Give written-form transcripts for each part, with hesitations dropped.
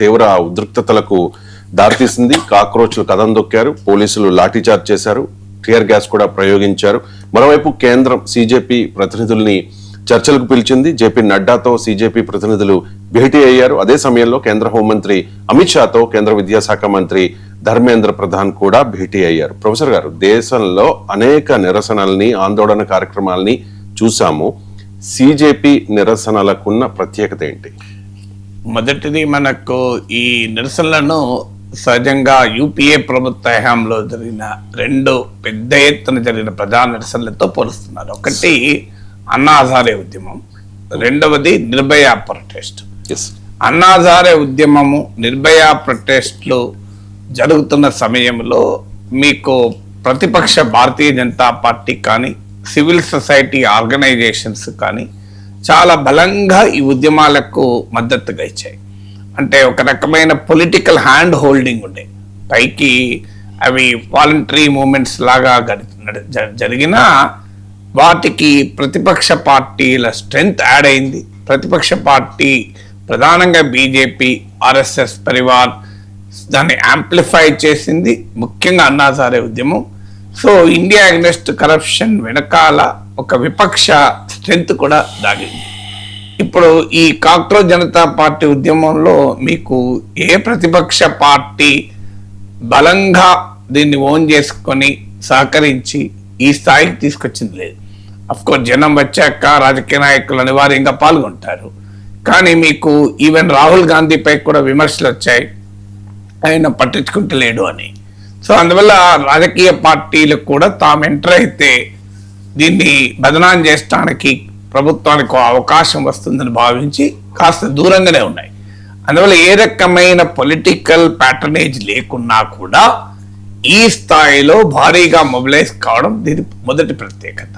తీవ్ర ఉద్రిక్తతలకు దారితీసింది. కాక్రోచ్లు కదం దొక్కారు, పోలీసులు లాఠీచార్జ్ చేశారు, టియర్ గ్యాస్ కూడా ప్రయోగించారు. మరోవైపు కేంద్రం సిజేపీ ప్రతినిధుల్ని చర్చలకు పిలిచింది. జేపీ నడ్డాతో సిజేపీ ప్రతినిధులు భేటీ అయ్యారు. అదే సమయంలో కేంద్ర హోంమంత్రి అమిత్ షాతో కేంద్ర విద్యాశాఖ మంత్రి ధర్మేంద్ర ప్రధాన్ కూడా భేటీ అయ్యారు. ప్రొఫెసర్ గారు, దేశంలో అనేక నిరసనల్ని, ఆందోళన కార్యక్రమాలని చూసాము. సిజేపీ నిరసనలకున్న ప్రత్యేకత ఏంటి? మొదటిది, మనకు ఈ నిరసనలను సహజంగా యూపీఏ ప్రభుత్వ హయాంలో జరిగిన రెండు పెద్ద ఎత్తున జరిగిన ప్రధాన నిరసనలతో పోలుస్తున్నారు. ఒకటి అన్నా హజారే ఉద్యమం, రెండవది నిర్భయ ప్రొటెస్ట్. అన్నా హజారే ఉద్యమము, నిర్భయ ప్రొటెస్ట్లు జరుగుతున్న సమయంలో మీకు ప్రతిపక్ష భారతీయ జనతా పార్టీ కానీ, సివిల్ సొసైటీ ఆర్గనైజేషన్స్ కానీ చాలా బలంగా ఈ ఉద్యమాలకు మద్దతుగా ఇచ్చాయి. అంటే ఒక రకమైన పొలిటికల్ హ్యాండ్ హోల్డింగ్ ఉండే, పైకి అవి వాలంటరీ మూమెంట్స్ లాగా జరిగినా వాటికి ప్రతిపక్ష పార్టీల స్ట్రెంగ్త్ యాడ్ అయింది. ప్రతిపక్ష పార్టీ ప్రధానంగా బీజేపీ, ఆర్ఎస్ఎస్ పరివార్ దాన్ని యాంప్లిఫై చేసింది, ముఖ్యంగా అన్నా హజారే ఉద్యమం. సో ఇండియా అగెన్స్ట్ కరప్షన్ వెనకాల ఒక విపక్ష స్ట్రెంగ్త్ కూడా దాగింది. ఇప్పుడు ఈ కాక్రోచ్ జనతా పార్టీ ఉద్యమంలో మీకు ఏ ప్రతిపక్ష పార్టీ బలంగా దీన్ని ఓన్ చేసుకొని సహకరించి ఈ స్థాయికి తీసుకొచ్చింది లేదు. అఫ్కోర్స్ జనం వచ్చాక రాజకీయ నాయకులు అనివార్యంగా పాల్గొంటారు, కానీ మీకు ఈవెన్ రాహుల్ గాంధీపై కూడా విమర్శలు వచ్చాయి, ఆయన పట్టించుకుంటలేడు అని. సో అందువల్ల రాజకీయ పార్టీలు కూడా తాము ఎంటర్ అయితే దీన్ని బదనాం చేయడానికి ప్రభుత్వానికి అవకాశం వస్తుందని భావించి కాస్త దూరంగానే ఉన్నాయి. అందువల్ల ఏ రకమైన పొలిటికల్ ప్యాటర్నేజ్ లేకున్నా కూడా ఈ స్థాయిలో భారీగా మొబిలైజ్ కావడం దీని మొదటి ప్రత్యేకత.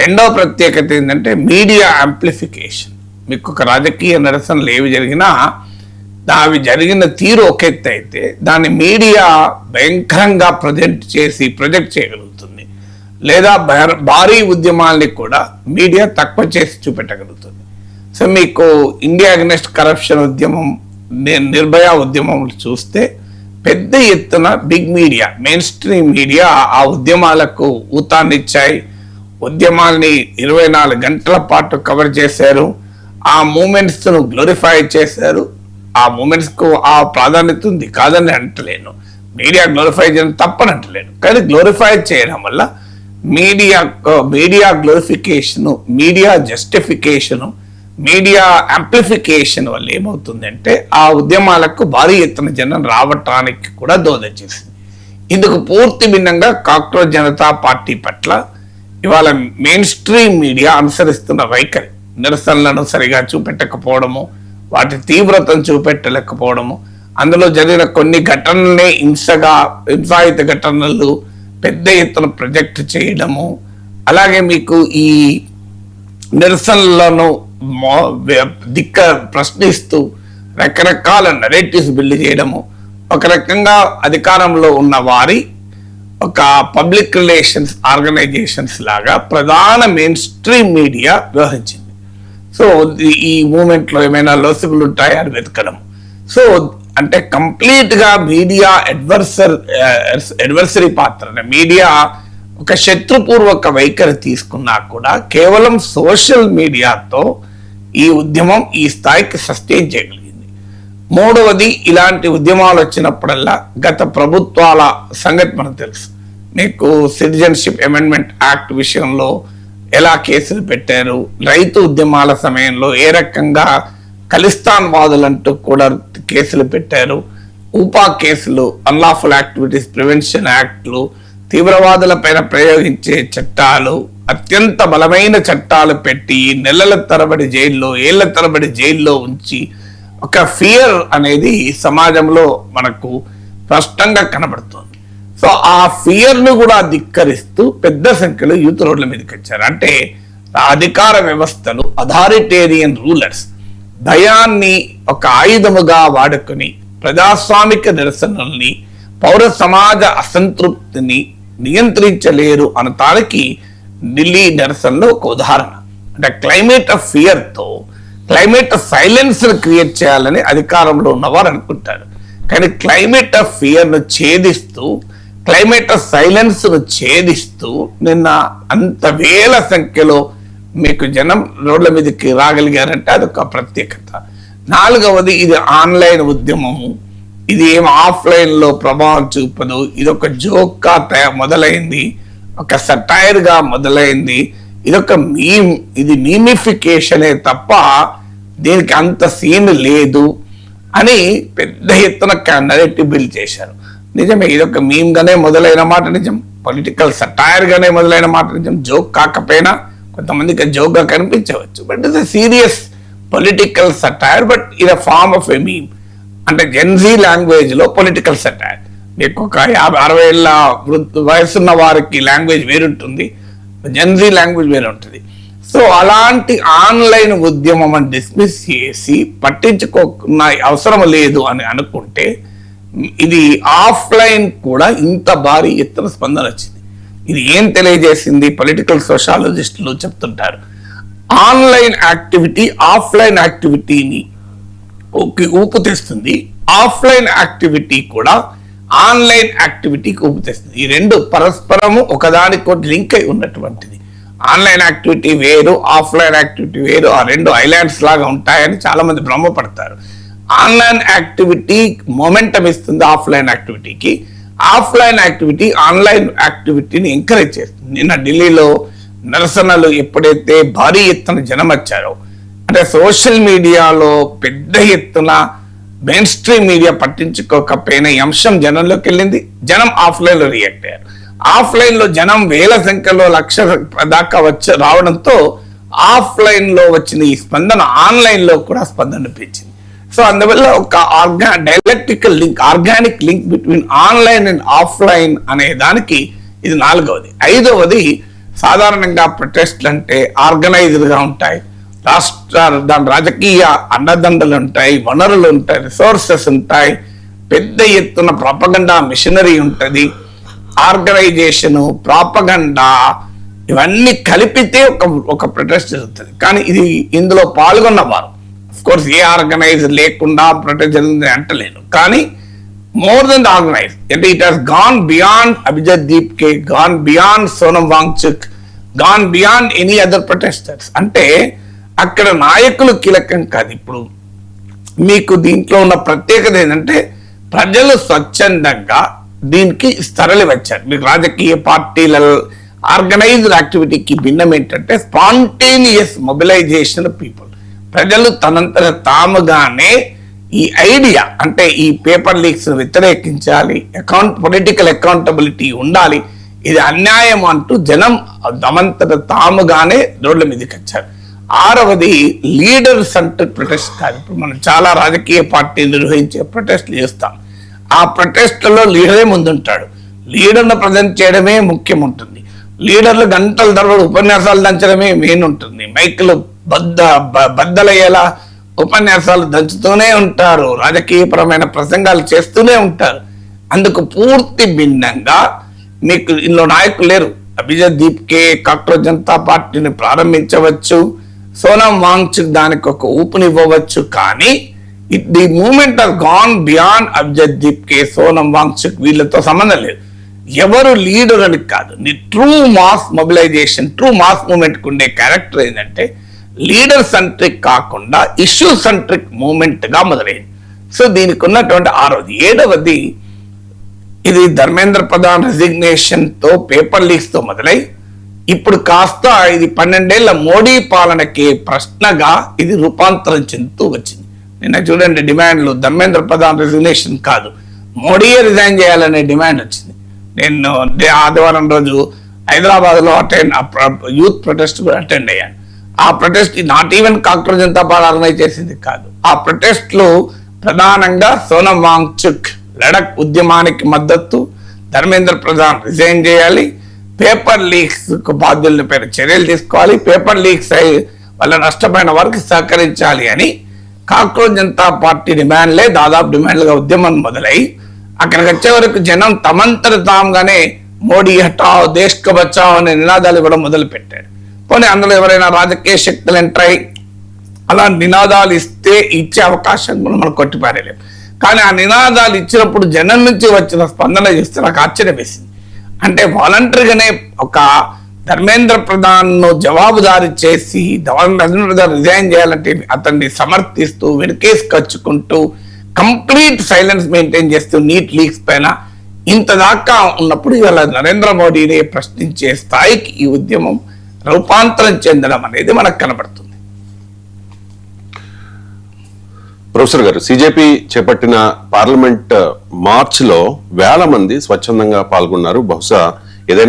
రెండవ ప్రత్యేకత ఏంటంటే మీడియా యాంప్లిఫికేషన్. మీకు ఒక రాజకీయ నిరసనలు ఏవి జరిగినా అవి జరిగిన తీరు ఒక ఎత్తు అయితే దాన్ని మీడియా భయంకరంగా ప్రొజెక్ట్ చేయగలుగుతుంది, లేదా భారీ ఉద్యమాల్ని కూడా మీడియా తక్కువ చేసి చూపెట్టగలుగుతుంది. సో మీకు ఇండియా అగెన్స్ట్ కరప్షన్ ఉద్యమం, నిర్భయ ఉద్యమం చూస్తే పెద్ద ఎత్తున big media, mainstream media ఆ ఉద్యమాలకు ఊతాన్నిచ్చాయి. ఉద్యమాల్ని 24 గంటల పాటు కవర్ చేశారు. ఆ మూమెంట్స్ను గ్లోరిఫై చేశారు. ఆ మూమెంట్స్కు ఆ ప్రాధాన్యత ఉంది, కాదని అంటలేను. మీడియా గ్లోరిఫై చేయడం తప్పని అంటలేను, కానీ గ్లోరిఫై చేయడం వల్ల media గ్లోరిఫికేషను, media justification, media amplification వల్ల ఏమవుతుందంటే ఆ ఉద్యమాలకు భారీ ఎత్తున జనం రావటానికి కూడా దోహదం చేసింది. ఇందుకు పూర్తి భిన్నంగా కాక్రోచ్ జనతా పార్టీ పట్ల ఇవాళ మెయిన్ స్ట్రీమ్ మీడియా అనుసరిస్తున్న వైఖరి, నిరసనలను సరిగా చూపెట్టకపోవడము, వాటి తీవ్రతను చూపెట్టలేకపోవడము, అందులో జరిగిన కొన్ని ఘటనలనే హింసాయుత ఘటనలు పెద్ద ఎత్తున ప్రొజెక్ట్ చేయడము, అలాగే మీకు ఈ నిరసనలను ప్రశ్నిస్తూ రకరకాల నరేటివ్స్ బిల్డ్ చేయడము, ఒక రకంగా అధికారంలో ఉన్న వారి ఒక పబ్లిక్ రిలేషన్స్ ఆర్గనైజేషన్స్ లాగా ప్రధాన మెయిన్ స్ట్రీమ్ మీడియా వ్యవహరించింది. సో ఈ మూమెంట్లో ఏమైనా లొసుగులు ఉంటాయా అని వెతకడం. సో అంటే కంప్లీట్గా మీడియా అడ్వర్సరీ పాత్ర, మీడియా ఒక శత్రుపూర్వక వైఖరి తీసుకున్నా కూడా కేవలం సోషల్ మీడియాతో ఈ ఉద్యమం ఈ స్థాయికి సస్టైన్ చేయగలిగింది. మూడవది, ఇలాంటి ఉద్యమాలు వచ్చినప్పుడల్లా గత ప్రభుత్వాల సంగతి మనకు తెలుసు. మీకు సిటిజన్షిప్ అమెండ్మెంట్ యాక్ట్ విషయంలో ఎలా కేసులు పెట్టారు, రైతు ఉద్యమాల సమయంలో ఏ రకంగా ఖలిస్తాన్ వాదులంటూ కూడా కేసులు పెట్టారు, ఊపా కేసులు, అన్లాఫుల్ యాక్టివిటీస్ ప్రివెన్షన్ యాక్ట్లు, తీవ్రవాదుల పైన ప్రయోగించే చట్టాలు, అత్యంత బలమైన చట్టాలు పెట్టి నెలల తరబడి జైల్లో, ఏళ్ల తరబడి జైల్లో ఉంచి ఒక ఫియర్ అనేది సమాజంలో మనకు స్పష్టంగా కనబడుతుంది. సో ఆ ఫియర్ను కూడా ధిక్కరిస్తూ పెద్ద సంఖ్యలో యూత్ రోడ్ల మీదకి వచ్చారు. అంటే అధికార వ్యవస్థలు, అథారిటేరియన్ రూలర్స్ భయాన్ని ఒక ఆయుధముగా వాడుకొని ప్రజాస్వామిక నిరసనల్ని, పౌర సమాజ అసంతృప్తిని నియంత్రించలేరు అనటానికి ఢిల్లీ నిరసనలో ఒక ఉదాహరణ. అంటే క్లైమేట్ ఆఫ్ ఫియర్తో క్లైమేట్ సైలెన్స్ క్రియేట్ చేయాలని అధికారంలో ఉన్నవారు అనుకుంటారు. కానీ క్లైమేట్ ఆఫ్ ఫియర్ ను ఛేదిస్తూ, క్లైమేట్ ఆఫ్ సైలెన్స్ ను ఛేదిస్తూ నిన్న అంత వేల సంఖ్యలో మీకు జనం రోడ్ల మీదకి రాగలిగారంటే అదొక ప్రత్యేకత. నాలుగవది, ఇది ఆన్లైన్ ఉద్యమము, ఇది ఏం ఆఫ్లైన్ లో ప్రభావం చూపదు, ఇది ఒక జోక్ గా మొదలైంది, ఒక సటైర్ గా మొదలైంది, ఇదొక మీమ్, ఇది మీమిఫికేషనే తప్ప దీనికి అంత సీన్ లేదు అని పెద్ద ఎత్తున నరేటివ్ బిల్డ్ చేశారు. నిజమే, ఇదొక మీమ్ గానే మొదలైన మాట నిజం, పొలిటికల్ సటైర్ గానే మొదలైన మాట నిజం. జోక్ కాకపోయినా కొంతమందికి జోక్ గా కనిపించవచ్చు, but it's a serious political satire, but in a form of a meme. అంటే జెన్జీ లాంగ్వేజ్ లో పొలిటికల్ సటైర్. మీకు ఒక 50-60 ఏళ్ళ వయసున్న వారికి లాంగ్వేజ్ వేరుంటుంది, జెన్జీ లాంగ్వేజ్ వేరు ఉంటుంది. సో అలాంటి ఆన్లైన్ ఉద్యమం అని డిస్మిస్ చేసి పట్టించుకోకున్న అవసరం లేదు అని అనుకుంటే, ఇది ఆఫ్లైన్ కూడా ఇంత భారీ ఎత్తున స్పందన వచ్చింది. ఇది ఏం తెలియజేసింది? పొలిటికల్ సోషాలజిస్టులు చెప్తుంటారు, ఆన్లైన్ యాక్టివిటీ ఆఫ్లైన్ యాక్టివిటీని ఊపు తెస్తుంది, ఆఫ్లైన్ యాక్టివిటీ కూడా ఆన్లైన్ యాక్టివిటీకి ఊపు తెస్తుంది. ఈ రెండు పరస్పరము ఒకదానికొకటి లింక్ అయి ఉన్నటువంటిది. ఆన్లైన్ యాక్టివిటీ వేరు, ఆఫ్లైన్ యాక్టివిటీ వేరు, ఆ రెండు ఐలాండ్స్ లాగా ఉంటాయని చాలా మంది భ్రమపడతారు. ఆన్లైన్ యాక్టివిటీ మొమెంటం ఇస్తుంది ఆఫ్లైన్ యాక్టివిటీకి, ఆఫ్లైన్ యాక్టివిటీ ఆన్లైన్ యాక్టివిటీని ఎంకరేజ్ చేస్తుంది. నిన్న ఢిల్లీలో నిరసనలు ఎప్పుడైతే భారీ ఎత్తున జనం వచ్చారో, అంటే సోషల్ మీడియాలో పెద్ద ఎత్తున మెయిన్ స్ట్రీమ్ మీడియా పట్టించుకోకపోయినా ఈ అంశం జనంలోకి వెళ్ళింది, జనం ఆఫ్లైన్ లో రియాక్ట్ అయ్యారు. ఆఫ్లైన్ లో జనం వేల సంఖ్యలో లక్ష దాకా రావడంతో ఆఫ్లైన్ లో వచ్చిన ఈ స్పందన ఆన్లైన్ లో కూడా స్పందన పెంచింది. సో అందువల్ల ఒక dialectical link, organic link between online and offline అనే దానికి ఇది నాలుగవది. ఐదవది, సాధారణంగా ప్రొటెస్ట్లు అంటే ఆర్గనైజ్డ్ గా ఉంటాయి, దాని రాజకీయ అండదండలు ఉంటాయి, వనరులు ఉంటాయి, రిసోర్సెస్ ఉంటాయి, పెద్ద ఎత్తున ప్రాపగండా మిషనరీ ఉంటుంది, ఆర్గనైజేషన్, ప్రాపగండా, ఇవన్నీ కలిపితే ఒక ప్రొటెస్ట్ జరుగుతుంది. కానీ ఇది ఇందులో పాల్గొన్నవారు, అఫ్ కోర్స్ ఏ ఆర్గనైజ్ లేకుండా ప్రొటెస్ట్ జరుగుతుంది అంటలేను, కానీ మోర్ దెన్ ఆర్గనైజ్, అంటే it has gone beyond Abhijit Dipke, gone beyond Sonam Wangchuk, gone beyond any other protesters. అంటే అక్కడ నాయకులు కీలకం కాదు. ఇప్పుడు మీకు దీంట్లో ఉన్న ప్రత్యేకత ఏంటంటే ప్రజలు స్వచ్ఛందంగా దీనికి తరలి వచ్చారు. మీకు రాజకీయ పార్టీల ఆర్గనైజ్డ్ యాక్టివిటీకి భిన్నం ఏంటంటే స్పాంటేనియస్ మొబిలైజేషన్ పీపుల్. ప్రజలు తనంతట తాముగానే ఈ ఐడియా, అంటే ఈ పేపర్ లీక్స్ వ్యతిరేకించాలి, పొలిటికల్ అకౌంటబిలిటీ ఉండాలి, ఇది అన్యాయం అంటూ జనం తమంతట తాముగానే రోడ్ల మీదకి వచ్చారు. ఆరవది, లీడర్ సెంటర్ ప్రొటెస్ట్ కాదు. ఇప్పుడు మనం చాలా రాజకీయ పార్టీలు నిర్వహించే ప్రొటెస్ట్లు చేస్తాం, ఆ ప్రొటెస్ట్లలో లీడరే ముందుంటాడు, లీడర్ను ప్రజెంట్ చేయడమే ముఖ్యం ఉంటుంది, లీడర్లు గంటల తరబడి ఉపన్యాసాలు దంచడమే మెయిన్ ఉంటుంది, మైకులు బద్దలయ్యేలా ఉపన్యాసాలు దంచుతూనే ఉంటారు, రాజకీయపరమైన ప్రసంగాలు చేస్తూనే ఉంటారు. అందుకు పూర్తి భిన్నంగా మీకు ఇందులో నాయకులు లేరు. అభిజిత్ దీప్కే కాక్రోచ్ జనతా పార్టీని ప్రారంభించవచ్చు, సోనం వాంగ్చుక్ దానికి ఒక ఊపునివ్వవచ్చు, కానీ the movement are gone beyond Abhijit Dipke, Sonam Wangchuk, వీళ్ళతో సంబంధం లేదు. ఎవరు లీడర్ అని కాదు, నీ true mass mobilisation, true mass movement కు ఉండే క్యారెక్టర్ ఏంటంటే లీడర్ సెంట్రిక్ కాకుండా ఇష్యూ సెంట్రిక్ మూమెంట్ గా మొదలైంది. సో దీనికి ఉన్నటువంటి ఆరవది. ఏడవది, ఇది ధర్మేంద్ర ప్రధాన్ రెసిగ్నేషన్ తో పేపర్ లీక్స్ తో మొదలై ఇప్పుడు కాస్త ఇది 12 ఏళ్ల మోడీ పాలనకి ప్రశ్నగా ఇది రూపాంతరం చెందుతూ వచ్చింది. నిన్న చూడండి డిమాండ్లు, ధర్మేంద్ర ప్రధాన్ రెసిగ్నేషన్ కాదు, మోడీయే రిజైన్ చేయాలనే డిమాండ్ వచ్చింది. నేను ఆదివారం రోజు హైదరాబాద్ లో యూత్ ప్రొటెస్ట్ కూడా అటెండ్ అయ్యాను. ఆ protest not even cockroach Janata party organise చేసింది కాదు. ఆ ప్రొటెస్ట్ లో ప్రధానంగా సోనం వాంగ్చుక్ లడక్ ఉద్యమానికి మద్దతు, ధర్మేంద్ర ప్రధాన్ రిజైన్ చేయాలి, పేపర్ లీక్స్ బాధ్యుల పేరు చర్యలు తీసుకోవాలి, పేపర్ లీక్స్ అయి వాళ్ళ నష్టపోయిన వారికి సహకరించాలి అని కాక్రోచ్ జనతా పార్టీ డిమాండ్లే దాదాపు డిమాండ్లుగా ఉద్యమం మొదలై అక్కడికి వచ్చే వరకు జనం తమంతట తాముగానే మోడీ హటావ్, దేశ్ కు బచావ్ అనే నినాదాలు ఇవ్వడం మొదలు పెట్టారు. పోనీ అందులో ఎవరైనా రాజకీయ శక్తులు ఎంటర్ అయి అలా నినాదాలు ఇచ్చే అవకాశం కూడా మనం కొట్టిపారేలేం. కానీ ఆ నినాదాలు ఇచ్చినప్పుడు జనం నుంచి వచ్చిన స్పందన చూస్తే నాకు ఆశ్చర్యం వేసింది. అంటే వాలంటరీగానే ఒక ధర్మేంద్ర ప్రధాన్ ను జవాబుదారీ చేసి ధర్మేంద్ర ప్రధాన్ రిజైన్ చేయాలంటే అతన్ని సమర్థిస్తూ వెనకేసి కచ్చుకుంటూ కంప్లీట్ సైలెన్స్ మెయింటైన్ చేస్తూ నీట్ లీక్స్ పైన ఇంత దాకా ఉన్నప్పుడు ఇవాళ నరేంద్ర మోడీని ప్రశ్నించే స్థాయికి ఈ ఉద్యమం రూపాంతరం చెందడం అనేది మనకు కనబడుతుంది. ప్రొఫెసర్ గారు, సిజేపీ చేపట్టిన పార్లమెంట్ మార్చ్ లో వేల మంది స్వచ్ఛందంగా పాల్గొన్నారు. బహుశా ఏదైనా